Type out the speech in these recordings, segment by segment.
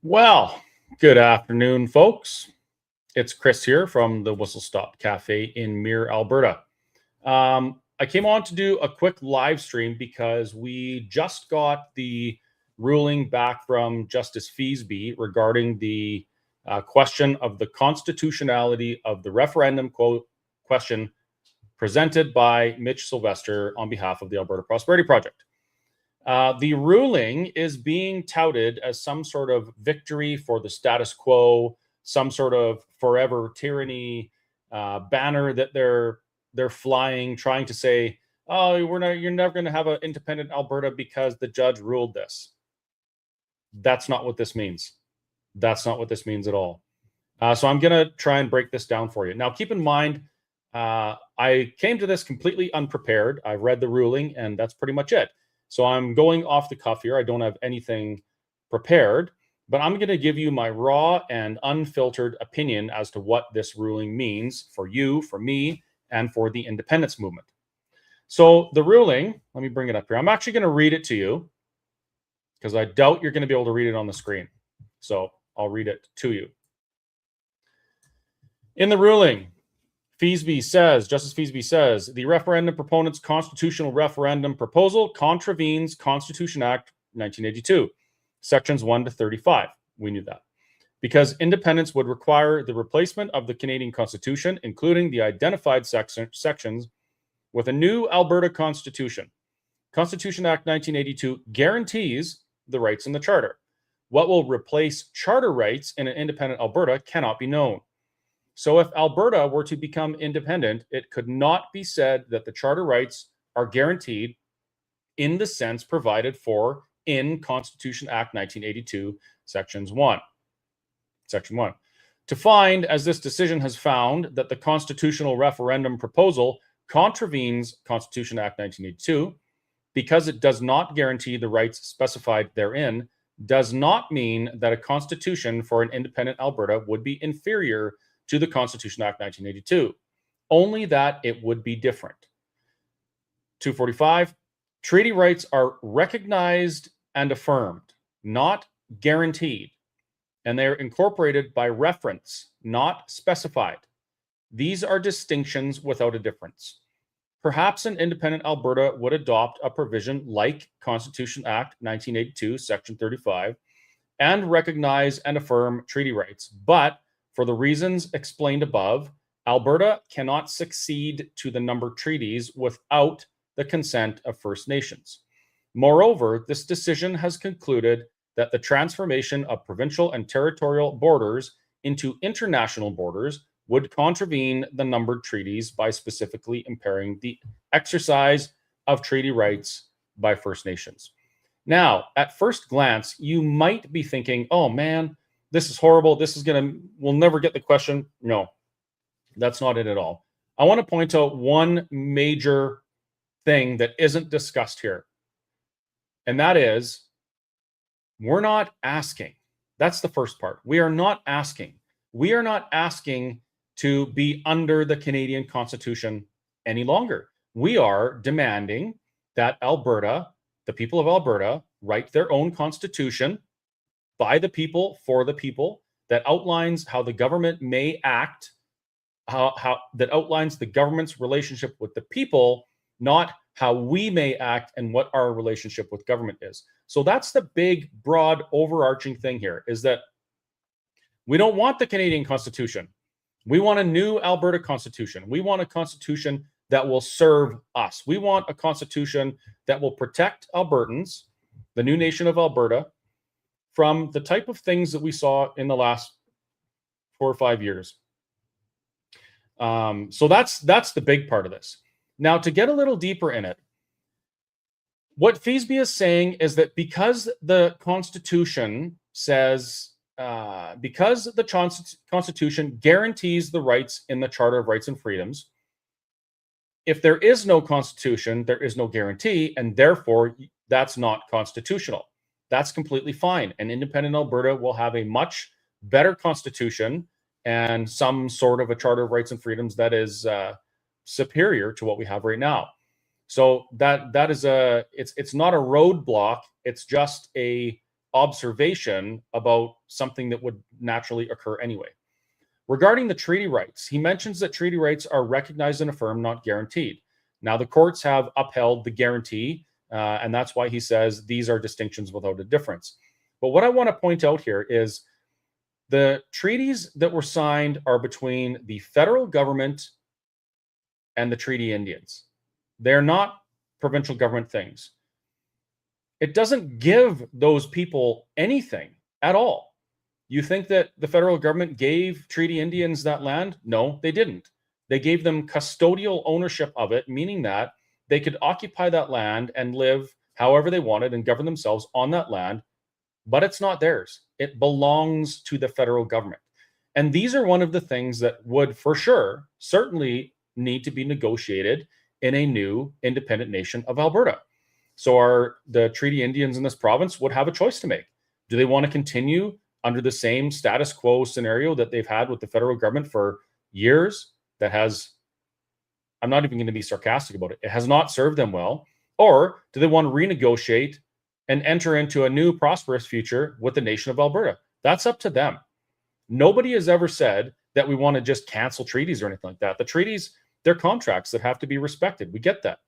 Well, good afternoon, folks. It's Chris here from the Whistle Stop Cafe in Mere, Alberta. I came on to do a quick live stream because we just got the ruling back from Justice Feasby regarding the question of the constitutionality of the referendum question presented by Mitch Sylvester on behalf of the Alberta Prosperity Project. The ruling is being touted as some sort of victory for the status quo, some sort of forever tyranny banner that they're flying, trying to say, "Oh, you're never going to have an independent Alberta because the judge ruled this." That's not what this means. That's not what this means at all. So I'm going to try and break this down for you. Now, keep in mind, I came to this completely unprepared. I read the ruling, and that's pretty much it. So I'm going off the cuff here. I don't have anything prepared, but I'm going to give you my raw and unfiltered opinion as to what this ruling means for you, for me, and for the independence movement. So the ruling, let me bring it up here. I'm actually going to read it to you because I doubt you're going to be able to read it on the screen. So I'll read it to you. In the ruling, Justice Feasby says, the referendum proponent's constitutional referendum proposal contravenes Constitution Act 1982, sections 1 to 35. We knew that. Because independence would require the replacement of the Canadian Constitution, including the identified sections, with a new Alberta Constitution. Constitution Act 1982 guarantees the rights in the Charter. What will replace charter rights in an independent Alberta cannot be known. So if Alberta were to become independent, it could not be said that the charter rights are guaranteed in the sense provided for in Constitution Act 1982, Section 1. To find, as this decision has found, that the constitutional referendum proposal contravenes Constitution Act 1982 because it does not guarantee the rights specified therein, does not mean that a constitution for an independent Alberta would be inferior to the Constitution Act 1982, only that it would be different. 245, treaty rights are recognized and affirmed, not guaranteed, and they are incorporated by reference, not specified. These are distinctions without a difference. Perhaps an independent Alberta would adopt a provision like Constitution Act 1982, Section 35, and recognize and affirm treaty rights, but for the reasons explained above, Alberta cannot succeed to the numbered treaties without the consent of First Nations. Moreover, this decision has concluded that the transformation of provincial and territorial borders into international borders would contravene the numbered treaties by specifically impairing the exercise of treaty rights by First Nations. Now, at first glance, you might be thinking, oh man, this is horrible. We'll never get the question. No, that's not it at all. I want to point out one major thing that isn't discussed here. And that is, we're not asking. That's the first part. We are not asking. We are not asking to be under the Canadian Constitution any longer. We are demanding that Alberta, the people of Alberta, write their own constitution by the people, for the people, that outlines how the government may act, that outlines the government's relationship with the people, not how we may act and what our relationship with government is. So that's the big, broad, overarching thing here, is that we don't want the Canadian Constitution. We want a new Alberta Constitution. We want a constitution that will serve us. We want a constitution that will protect Albertans, the new nation of Alberta, from the type of things that we saw in the last 4 or 5 years. So that's the big part of this. Now, to get a little deeper in it, what Feasby is saying is that because the Constitution says, because the Constitution guarantees the rights in the Charter of Rights and Freedoms, if there is no Constitution, there is no guarantee, and therefore that's not constitutional. That's completely fine. An independent Alberta will have a much better constitution and some sort of a Charter of Rights and Freedoms that is superior to what we have right now. So that is it's not a roadblock. It's just a observation about something that would naturally occur anyway. Regarding the treaty rights, he mentions that treaty rights are recognized and affirmed, not guaranteed. Now, the courts have upheld the guarantee, and that's why he says these are distinctions without a difference. But what I want to point out here is the treaties that were signed are between the federal government and the Treaty Indians. They're not provincial government things. It doesn't give those people anything at all. You think that the federal government gave Treaty Indians that land? No, they didn't. They gave them custodial ownership of it, meaning that they could occupy that land and live however they wanted and govern themselves on that land, but it's not theirs. It belongs to the federal government. And these are one of the things that would, for sure, certainly need to be negotiated in a new independent nation of Alberta. So the Treaty Indians in this province would have a choice to make. Do they want to continue under the same status quo scenario that they've had with the federal government for years that has, I'm not even going to be sarcastic about it, it has not served them well? Or do they want to renegotiate and enter into a new prosperous future with the nation of Alberta? That's up to them. Nobody has ever said that we want to just cancel treaties or anything like that. The treaties, they're contracts that have to be respected. We get that.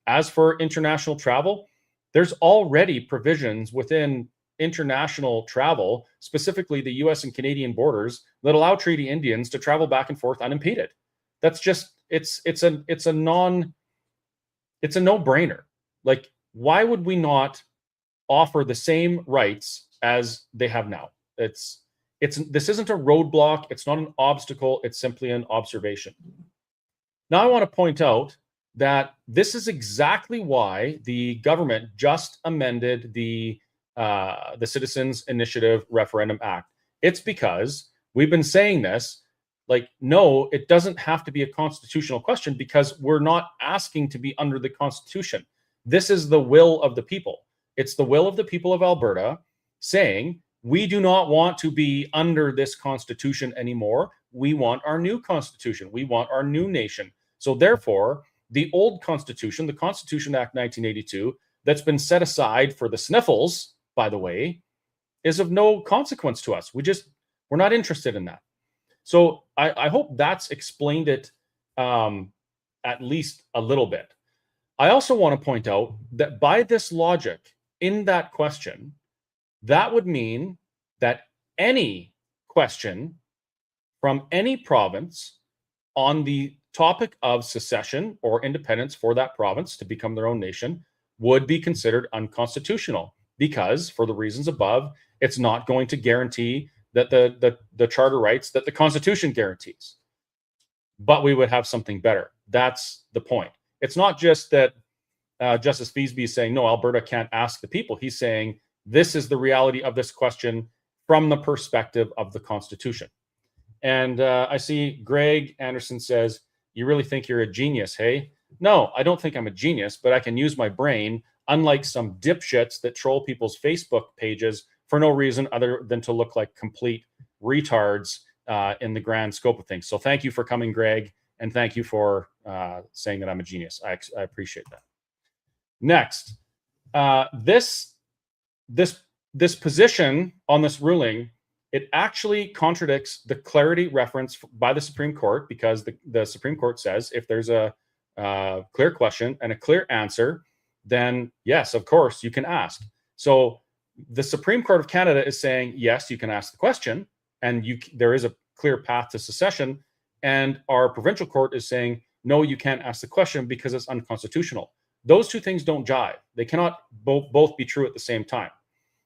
As for international travel, there's already provisions within international travel, specifically the US and Canadian borders, that allow Treaty Indians to travel back and forth unimpeded. That's just, it's a no-brainer. Like, why would we not offer the same rights as they have now? This isn't a roadblock, it's not an obstacle, it's simply an observation. Now I want to point out that this is exactly why the government just amended the Citizens Initiative Referendum Act. It's because we've been saying this, like, no, it doesn't have to be a constitutional question because we're not asking to be under the Constitution. This is the will of the people. It's the will of the people of Alberta saying, we do not want to be under this Constitution anymore. We want our new Constitution. We want our new nation. So therefore, the old Constitution, the Constitution Act 1982, that's been set aside for the sniffles, by the way, is of no consequence to us. We're not interested in that. So I hope that's explained it at least a little bit. I also want to point out that by this logic, in that question, that would mean that any question from any province on the topic of secession or independence for that province to become their own nation would be considered unconstitutional because, for the reasons above, it's not going to guarantee that the charter rights that the Constitution guarantees. But we would have something better. That's the point. It's not just that Justice Feasby is saying, no, Alberta can't ask the people. He's saying this is the reality of this question from the perspective of the Constitution. And I see Greg Anderson says, you really think you're a genius, hey? No, I don't think I'm a genius, but I can use my brain, unlike some dipshits that troll people's Facebook pages for no reason other than to look like complete retards in the grand scope of things. So thank you for coming, Greg, and thank you for saying that I'm a genius. I appreciate that. Next, this position on this ruling, it actually contradicts the clarity reference by the Supreme Court, because the Supreme Court says if there's a clear question and a clear answer, then yes, of course, you can ask. So the Supreme Court of Canada is saying, yes, you can ask the question, and there is a clear path to secession. And our provincial court is saying, no, you can't ask the question because it's unconstitutional. Those two things don't jive. They cannot both be true at the same time.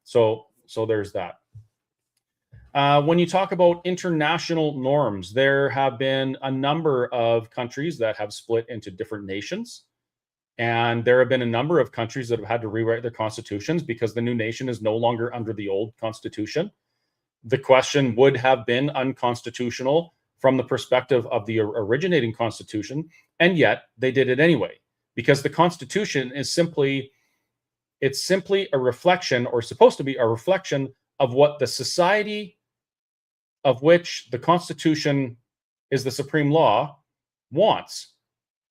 So there's that. When you talk about international norms, there have been a number of countries that have split into different nations. And there have been a number of countries that have had to rewrite their constitutions because the new nation is no longer under the old constitution. The question would have been unconstitutional from the perspective of the originating constitution, and yet they did it anyway, because the constitution is simply a reflection, or supposed to be a reflection, of what the society of which the Constitution is the supreme law wants.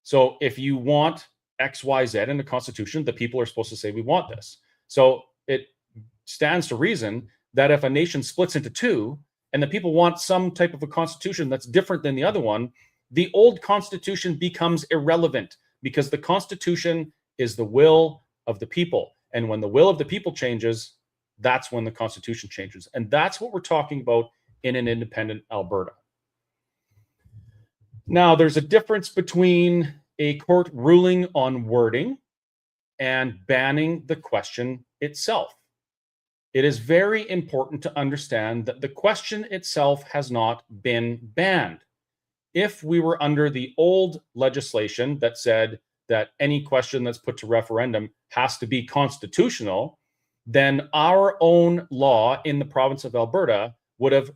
So if you want X, Y, Z in the Constitution, the people are supposed to say, we want this. So it stands to reason that if a nation splits into two and the people want some type of a constitution that's different than the other one, the old constitution becomes irrelevant because the constitution is the will of the people. And when the will of the people changes, that's when the constitution changes. And that's what we're talking about in an independent Alberta. Now, there's a difference between a court ruling on wording and banning the question itself. It is very important to understand that the question itself has not been banned. If we were under the old legislation that said that any question that's put to referendum has to be constitutional, then our own law in the province of Alberta would have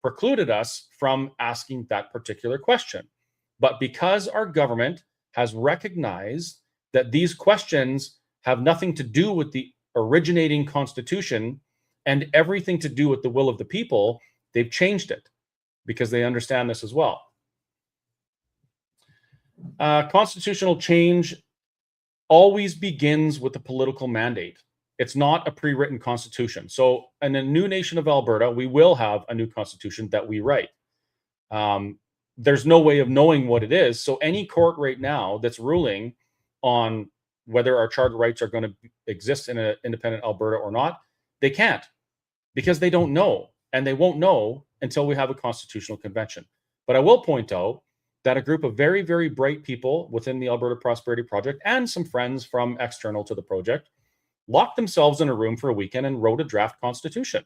precluded us from asking that particular question. But because our government has recognized that these questions have nothing to do with the originating constitution and everything to do with the will of the people, they've changed it because they understand this as well. Constitutional change always begins with a political mandate. It's not a pre-written constitution. So in a new nation of Alberta, we will have a new constitution that we write. There's no way of knowing what it is. So any court right now that's ruling on whether our charter rights are going to exist in an independent Alberta or not, they can't because they don't know. And they won't know until we have a constitutional convention. But I will point out that a group of very, very bright people within the Alberta Prosperity Project and some friends from external to the project locked themselves in a room for a weekend and wrote a draft constitution.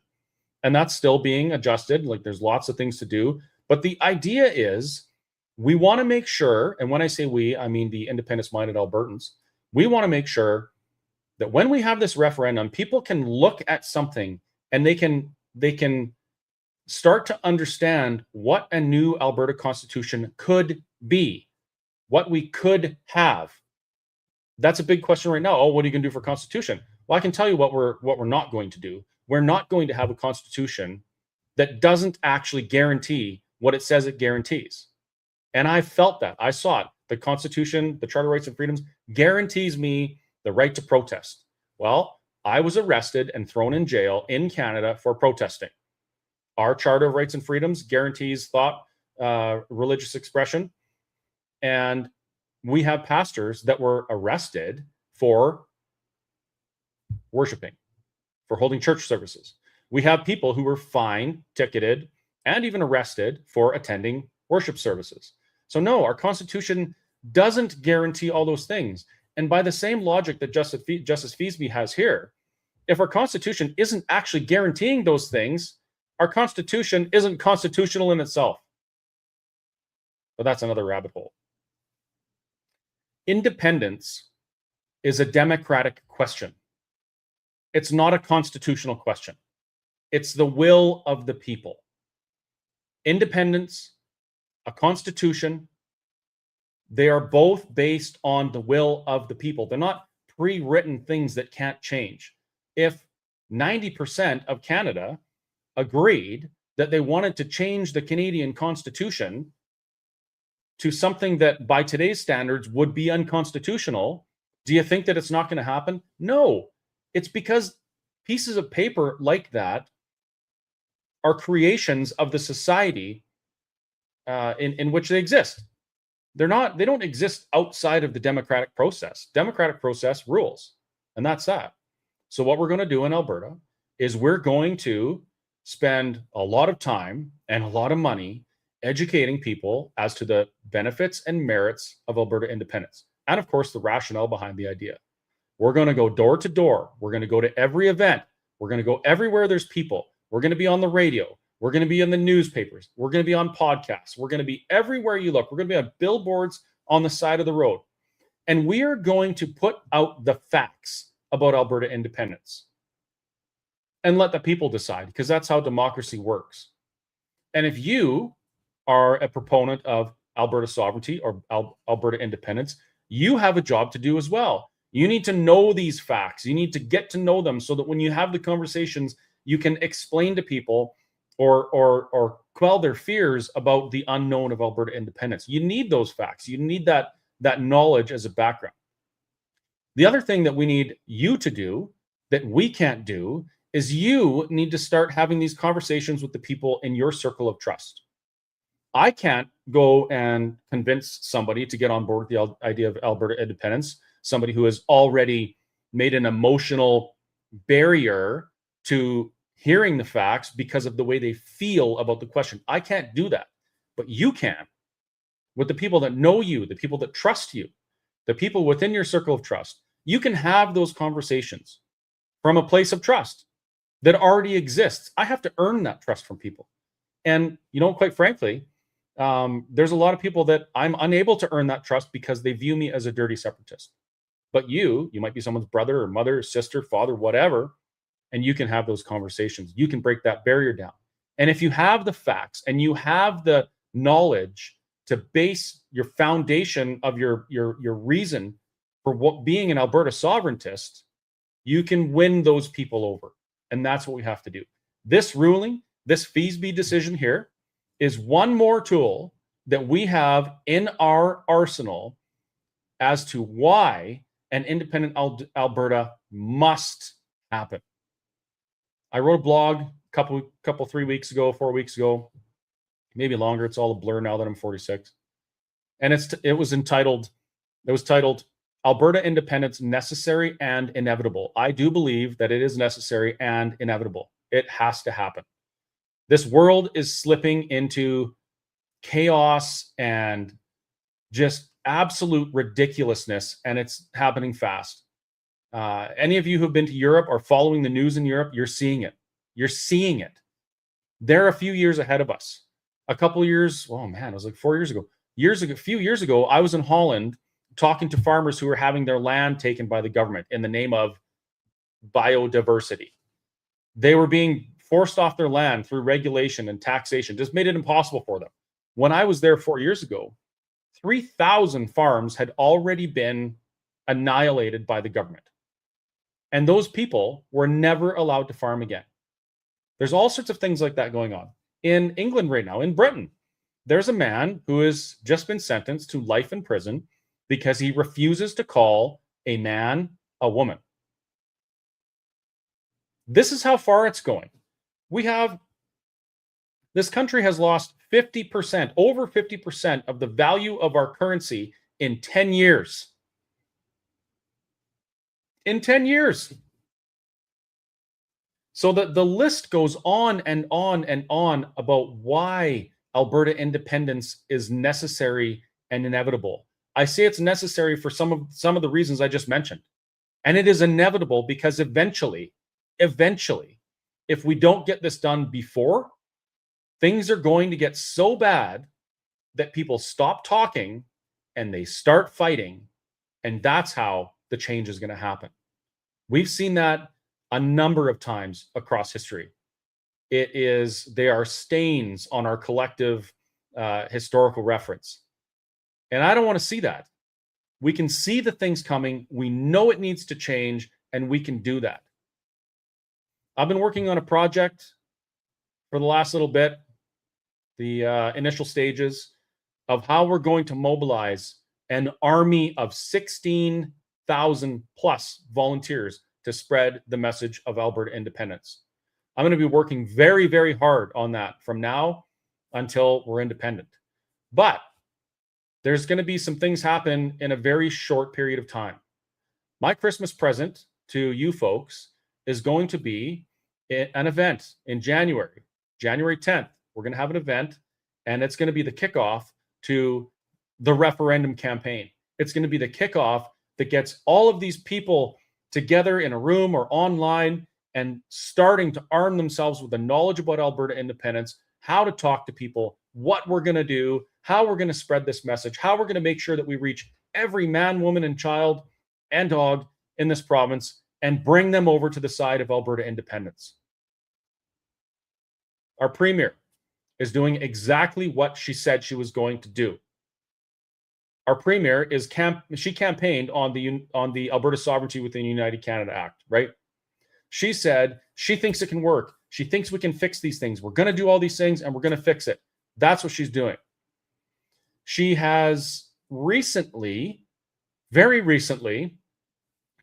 And that's still being adjusted. Like there's lots of things to do. But the idea is we want to make sure, and when I say we, I mean the independence-minded Albertans, we want to make sure that when we have this referendum, people can look at something and they can start to understand what a new Alberta Constitution could be, what we could have. That's a big question right now. Oh, what are you going to do for Constitution? Well, I can tell you what we're not going to do. We're not going to have a Constitution that doesn't actually guarantee what it says it guarantees. And I felt that. I saw it. The Constitution, the Charter of Rights and Freedoms, guarantees me the right to protest. Well, I was arrested and thrown in jail in Canada for protesting. Our Charter of Rights and Freedoms guarantees thought, religious expression. And we have pastors that were arrested for worshiping, for holding church services. We have people who were fined, ticketed, and even arrested for attending worship services. So no, our Constitution doesn't guarantee all those things. And by the same logic that Justice Feasby has here, if our Constitution isn't actually guaranteeing those things, our Constitution isn't constitutional in itself. But that's another rabbit hole. Independence is a democratic question. It's not a constitutional question. It's the will of the people. Independence, a constitution, they are both based on the will of the people. They're not pre-written things that can't change. If 90% of Canada agreed that they wanted to change the Canadian Constitution to something that by today's standards would be unconstitutional, do you think that it's not going to happen? No. It's because pieces of paper like that are creations of the society in which they exist. They don't exist outside of the democratic process. Democratic process rules, and that's that. So what we're going to do in Alberta is we're going to spend a lot of time and a lot of money educating people as to the benefits and merits of Alberta independence. And of course, the rationale behind the idea. We're going to go door to door. We're going to go to every event. We're going to go everywhere there's people. We're going to be on the radio. We're going to be in the newspapers. We're going to be on podcasts. We're going to be everywhere you look. We're going to be on billboards on the side of the road. And we are going to put out the facts about Alberta independence and let the people decide, because that's how democracy works. And if you are a proponent of Alberta sovereignty or Alberta independence, you have a job to do as well. You need to know these facts. You need to get to know them so that when you have the conversations, you can explain to people or quell their fears about the unknown of Alberta independence. You need those facts. You need that knowledge as a background. The other thing that we need you to do that we can't do is you need to start having these conversations with the people in your circle of trust. I can't go and convince somebody to get on board with the idea of Alberta independence, somebody who has already made an emotional barrier to hearing the facts because of the way they feel about the question. I can't do that, but you can. With the people that know you, the people that trust you, the people within your circle of trust, you can have those conversations from a place of trust that already exists. I have to earn that trust from people. And, quite frankly, there's a lot of people that I'm unable to earn that trust because they view me as a dirty separatist. But you might be someone's brother or mother, sister, father, whatever, and you can have those conversations. You can break that barrier down. And if you have the facts and you have the knowledge to base your foundation of your reason for what being an Alberta sovereigntist, you can win those people over. And that's what we have to do. This ruling, this Feasby decision here, is one more tool that we have in our arsenal as to why an independent Alberta must happen. I wrote a blog couple 3 weeks ago, 4 weeks ago, maybe longer. It's all a blur now that I'm 46. And it was titled Alberta Independence Necessary and Inevitable. I do believe that it is necessary and inevitable. It has to happen. This world is slipping into chaos and just absolute ridiculousness, and it's happening fast. Any of you who've been to Europe or following the news in Europe, you're seeing it. You're seeing it. They're a few years ahead of us. A couple of years, oh man, it was like 4 years ago. A few years ago, I was in Holland talking to farmers who were having their land taken by the government in the name of biodiversity. They were being forced off their land through regulation and taxation, just made it impossible for them. When I was there 4 years ago, 3,000 farms had already been annihilated by the government. And those people were never allowed to farm again. There's all sorts of things like that going on. In England right now, in Britain, there's a man who has just been sentenced to life in prison because he refuses to call a man a woman. This is how far it's going. This country has lost 50%, over 50% of the value of our currency in 10 years. In 10 years. So the list goes on and on and on about why Alberta independence is necessary and inevitable. I say it's necessary for some of the reasons I just mentioned. And it is inevitable because eventually, if we don't get this done before, things are going to get so bad that people stop talking and they start fighting. And that's how the change is going to happen. We've seen that a number of times across history. They are stains on our collective historical reference. And I don't want to see that. We can see the things coming. We know it needs to change, and we can do that. I've been working on a project for the last little bit, the initial stages of how we're going to mobilize an army of 16,000 plus volunteers to spread the message of Alberta independence. I'm going to be working very, very hard on that from now until we're independent. But there's going to be some things happen in a very short period of time. My Christmas present to you folks is going to be an event in January 10th. We're going to have an event, and it's going to be the kickoff to the referendum campaign. It's going to be the kickoff that gets all of these people together in a room or online and starting to arm themselves with the knowledge about Alberta independence, how to talk to people, what we're going to do, how we're going to spread this message, how we're going to make sure that we reach every man, woman, and child and dog in this province and bring them over to the side of Alberta independence. Our premier is doing exactly what she said she was going to do. Our premier she campaigned on the Alberta Sovereignty Within United Canada Act, right? She said she thinks it can work. She thinks we can fix these things. We're going to do all these things and we're going to fix it. That's what she's doing. She has recently, very recently,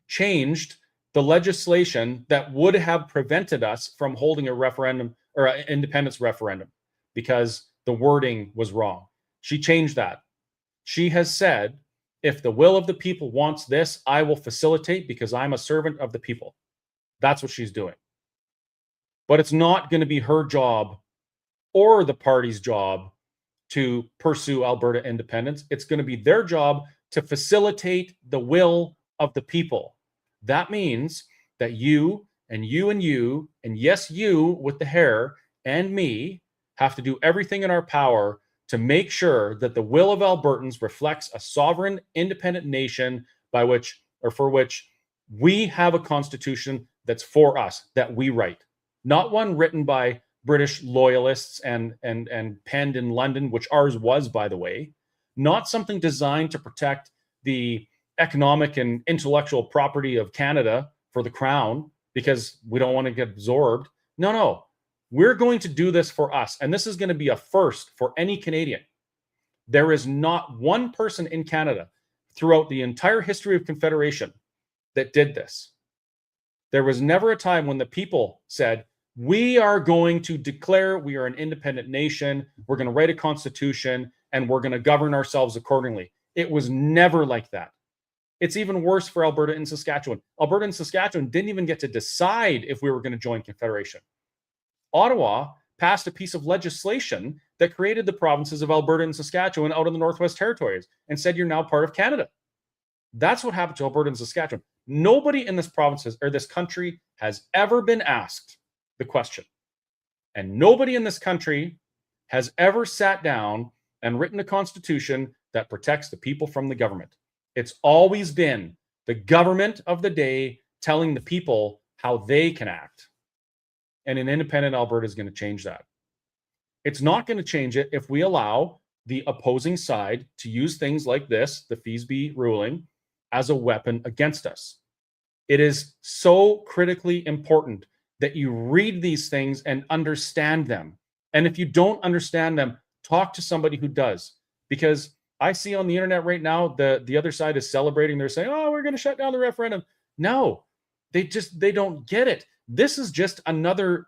changed the legislation that would have prevented us from holding a referendum or an independence referendum because the wording was wrong. She changed that. She has said, if the will of the people wants this, I will facilitate because I'm a servant of the people. That's what she's doing. But it's not going to be her job or the party's job to pursue Alberta independence. It's going to be their job to facilitate the will of the people. That means that you and you and you, and yes, you with the hair and me have to do everything in our power to make sure that the will of Albertans reflects a sovereign, independent nation by which, or for which, we have a constitution that's for us, that we write. Not one written by British loyalists and penned in London, which ours was, by the way. Not something designed to protect the economic and intellectual property of Canada for the crown because we don't want to get absorbed. No. We're going to do this for us. And this is going to be a first for any Canadian. There is not one person in Canada throughout the entire history of Confederation that did this. There was never a time when the people said, we are going to declare we are an independent nation, we're going to write a constitution, and we're going to govern ourselves accordingly. It was never like that. It's even worse for Alberta and Saskatchewan. Alberta and Saskatchewan didn't even get to decide if we were going to join Confederation. Ottawa passed a piece of legislation that created the provinces of Alberta and Saskatchewan out in the Northwest Territories and said you're now part of Canada. That's what happened to Alberta and Saskatchewan. Nobody in this province or this country has ever been asked the question. And nobody in this country has ever sat down and written a constitution that protects the people from the government. It's always been the government of the day telling the people how they can act. And an independent Alberta is going to change that. It's not going to change it if we allow the opposing side to use things like this, the Feasby ruling, as a weapon against us. It is so critically important that you read these things and understand them. And if you don't understand them, talk to somebody who does. Because I see on the internet right now, the other side is celebrating. They're saying, oh, we're going to shut down the referendum. No, they don't get it. This is just another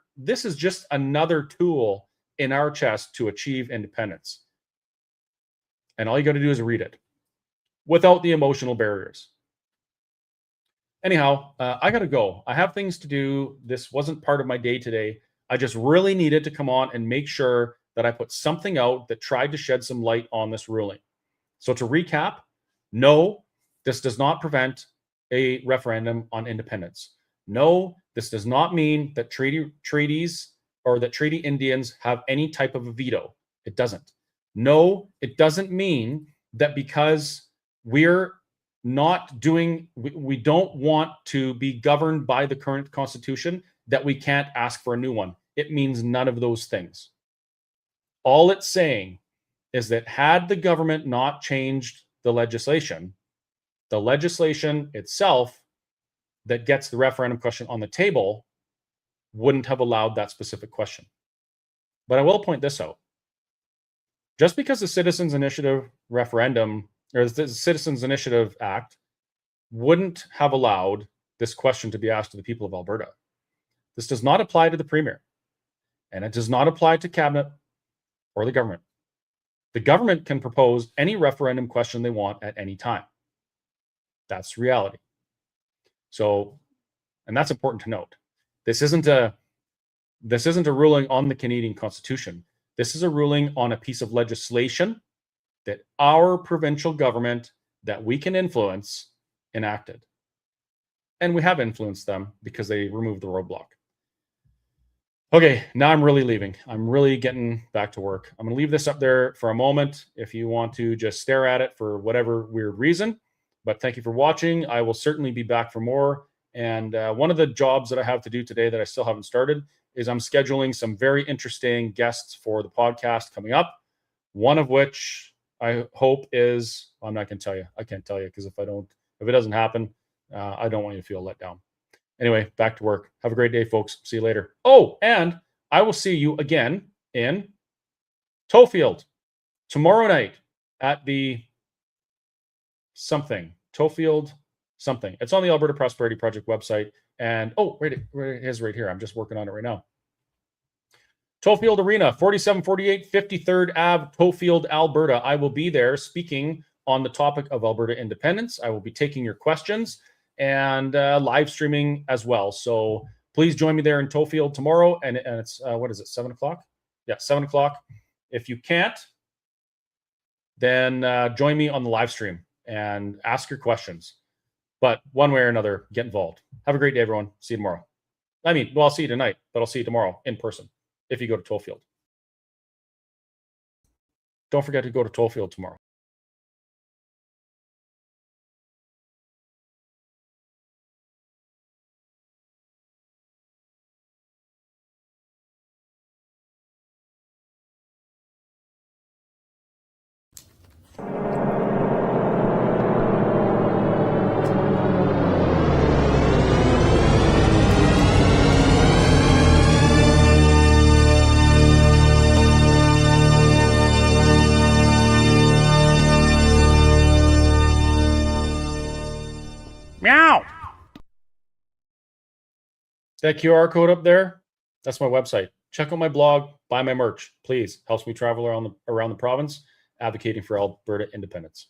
tool in our chest to achieve independence. And all you got to do is read it without the emotional barriers. Anyhow, I got to go. I have things to do. This wasn't part of my day today. I just really needed to come on and make sure that I put something out that tried to shed some light on this ruling. So to recap, no, this does not prevent a referendum on independence. No, this does not mean that treaties or that treaty Indians have any type of a veto. It doesn't. No, it doesn't mean that because we're not doing, we don't want to be governed by the current constitution, that we can't ask for a new one. It means none of those things. All it's saying is that had the government not changed the legislation itself that gets the referendum question on the table wouldn't have allowed that specific question. But I will point this out. Just because the Citizens Initiative referendum or the Citizens Initiative Act wouldn't have allowed this question to be asked to the people of Alberta, this does not apply to the Premier, and it does not apply to Cabinet or the government. The government can propose any referendum question they want at any time. That's reality. So, and that's important to note. This isn't a ruling on the Canadian Constitution. This is a ruling on a piece of legislation that our provincial government that we can influence enacted. And we have influenced them because they removed the roadblock. Okay, now I'm really leaving. I'm really getting back to work. I'm going to leave this up there for a moment if you want to just stare at it for whatever weird reason. But thank you for watching. I will certainly be back for more. And one of the jobs that I have to do today that I still haven't started is I'm scheduling some very interesting guests for the podcast coming up. One of which I hope is, I'm not going to tell you. I can't tell you because if it doesn't happen, I don't want you to feel let down. Anyway, back to work. Have a great day, folks. See you later. Oh, and I will see you again in Tofield tomorrow night at the something. Tofield something. It's on the Alberta Prosperity Project website. And it is right here. I'm just working on it right now. Tofield Arena, 4748 53rd Ave, Tofield, Alberta. I will be there speaking on the topic of Alberta independence. I will be taking your questions and live streaming as well. So please join me there in Tofield tomorrow. And it's, what is it, 7 o'clock? Yeah, 7 o'clock. If you can't, then join me on the live stream and ask your questions. But one way or another, get involved. Have a great day, everyone. See you tomorrow. I'll see you tonight, but I'll see you tomorrow in person if you go to Tollfield. Don't forget to go to Tollfield tomorrow. Meow. That QR code up there, that's my website. Check out my blog, buy my merch, please. Helps me travel around the province, advocating for Alberta independence.